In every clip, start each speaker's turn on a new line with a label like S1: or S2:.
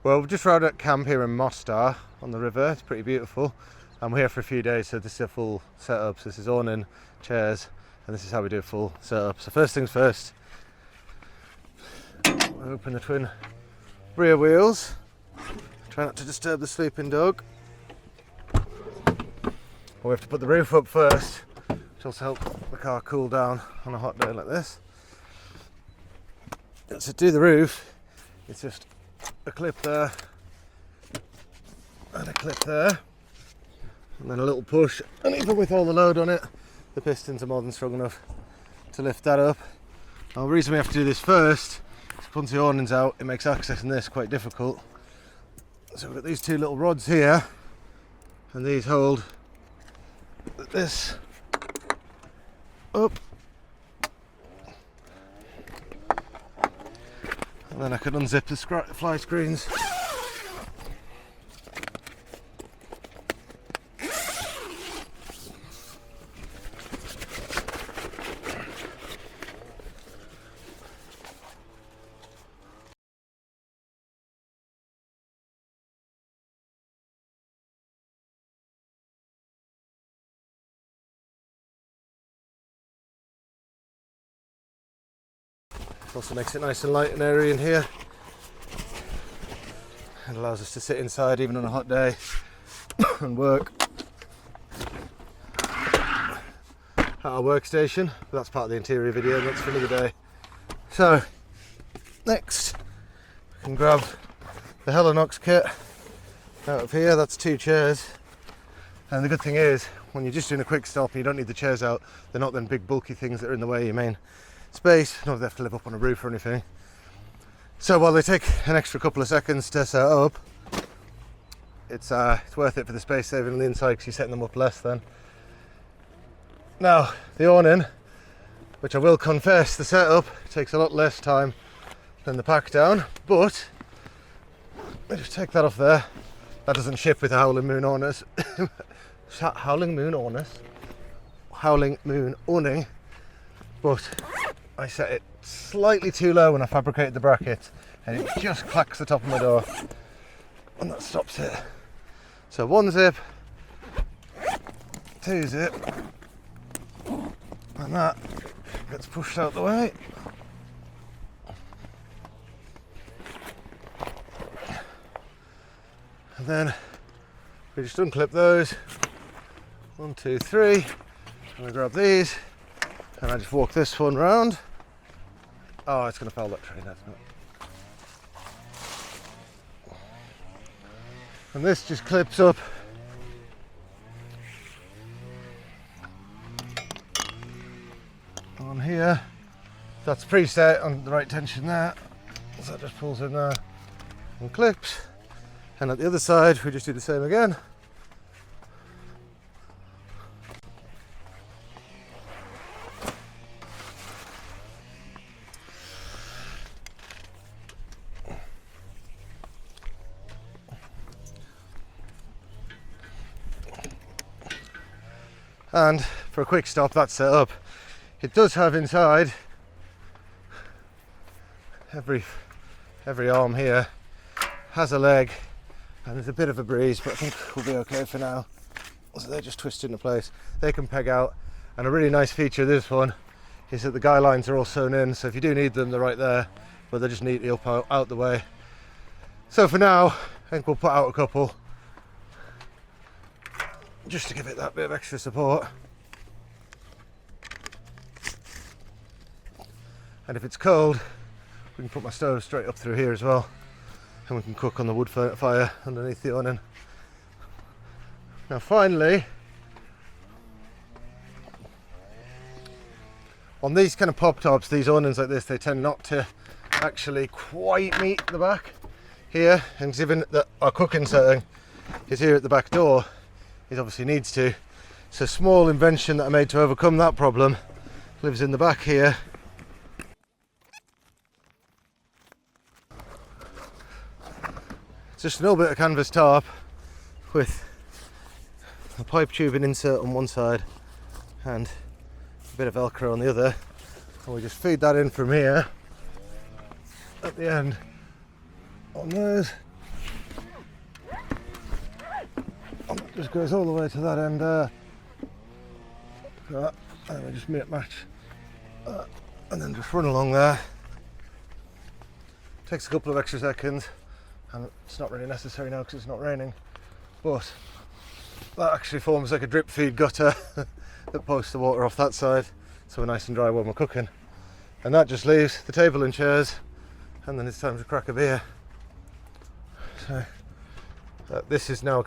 S1: Well, we've just arrived at camp here in Mostar on the river. It's pretty beautiful. And we're here for a few days, so this is a full setup. So this is awning, chairs, and this is how we do a full setup. So first things first, we'll open the twin rear wheels. Try not to disturb the sleeping dog. We have to put the roof up first, which also helps the car cool down on a hot day like this. So to do the roof, it's just a clip there and a clip there, and then a little push, and even with all the load on it, the pistons are more than strong enough to lift that up. Now the reason we have to do this first is once the awning's out, it makes accessing this quite difficult. So we've got these two little rods here, and these hold this up, and then I could unzip the fly screens. Also makes it nice and light and airy in here. It allows us to sit inside even on a hot day and work at our workstation. But that's part of the interior video, that's for another day. So next we can grab the Helinox kit out of here. That's 2 chairs, and the good thing is when you're just doing a quick stop and you don't need the chairs out, they're not then big bulky things that are in the way of your main space. Not that they have to live up on a roof or anything. So while they take an extra couple of seconds to set up, it's worth it for the space saving on the inside because you're setting them up less then. Now the awning, which I will confess, the setup takes a lot less time than the pack down, but I just take that off there. That doesn't ship with the Howling Moon awners. Howling Moon awning, but I set it slightly too low when I fabricated the bracket, and it just clacks the top of my door, and that stops it. So 1 zip, 2 zip, and that gets pushed out the way. And then we just unclip those. 1, 2, 3, and I grab these, and I just walk this one round. Oh, it's going to foul that train, isn't it? And this just clips up on here. That's preset on the right tension there. So that just pulls in there and clips. And at the other side, we just do the same again. And for a quick stop, that's set up. It does have inside every arm here has a leg, and there's a bit of a breeze, but I think we'll be okay for now. So they're just twisted into place. They can peg out, and a really nice feature of this one is that the guy lines are all sewn in, so if you do need them, they're right there, but they're just neatly up out the way. So for now, I think we'll put out a couple, just to give it that bit of extra support. And if it's cold, we can put my stove straight up through here as well, and we can cook on the wood fire underneath the awning. Now finally, on these kind of pop tops, these awnings like this, they tend not to actually quite meet the back here, and given that our cooking setting is here at the back door, it obviously needs to. So a small invention that I made to overcome that problem lives in the back here. It's just an old bit of canvas tarp with a pipe tubing insert on one side and a bit of Velcro on the other, and we just feed that in from here at the end on those, just goes all the way to that end there. And we just match and then just run along there. Takes a couple of extra seconds, and it's not really necessary now because it's not raining, but that actually forms like a drip feed gutter that posts the water off that side, so we're nice and dry when we're cooking. And that just leaves the table and chairs, and then it's time to crack a beer. So this is now a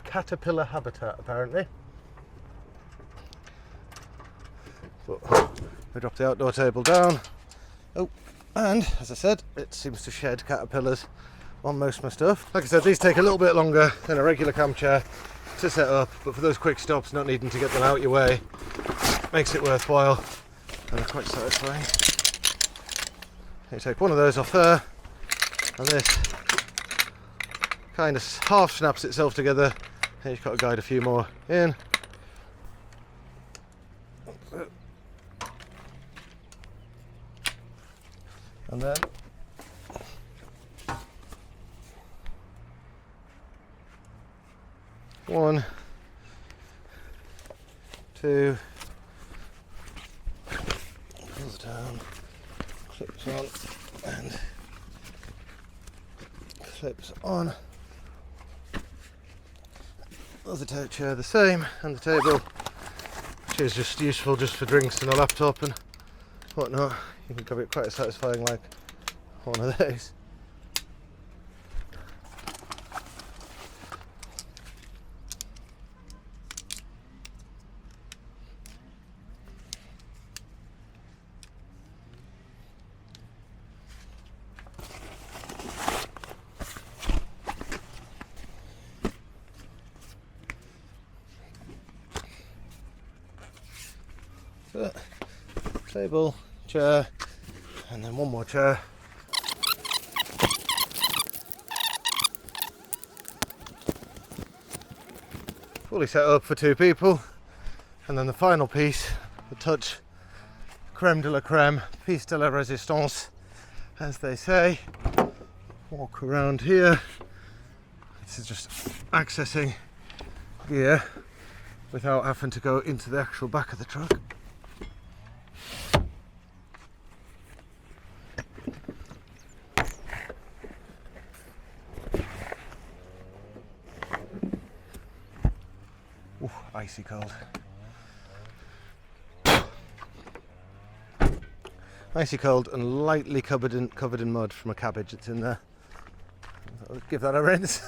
S1: caterpillar habitat apparently. But we dropped the outdoor table down. Oh, and as I said, it seems to shed caterpillars on most of my stuff. Like I said, these take a little bit longer than a regular camp chair to set up, but for those quick stops, not needing to get them out your way, makes it worthwhile, and they're quite satisfying. You take one of those off there, and this kind of half snaps itself together, and you've got to guide a few more in. And then one, two, pulls it down, clips on, and clips on. Other chair the same, and the table, which is just useful just for drinks and a laptop and whatnot. You can get quite satisfying like one of these. So, table, chair, and then one more chair. Fully set up for two people. And then the final piece, the touch, creme de la creme, piece de la résistance, as they say. Walk around here. This is just accessing gear without having to go into the actual back of the truck. Ooh, icy cold. Icy cold and lightly covered in mud from a cabbage that's in there. I'll give that a rinse.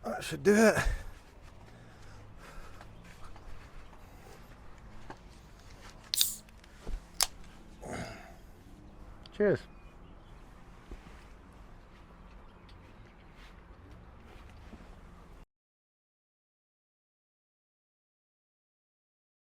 S1: That should do it. Cheers.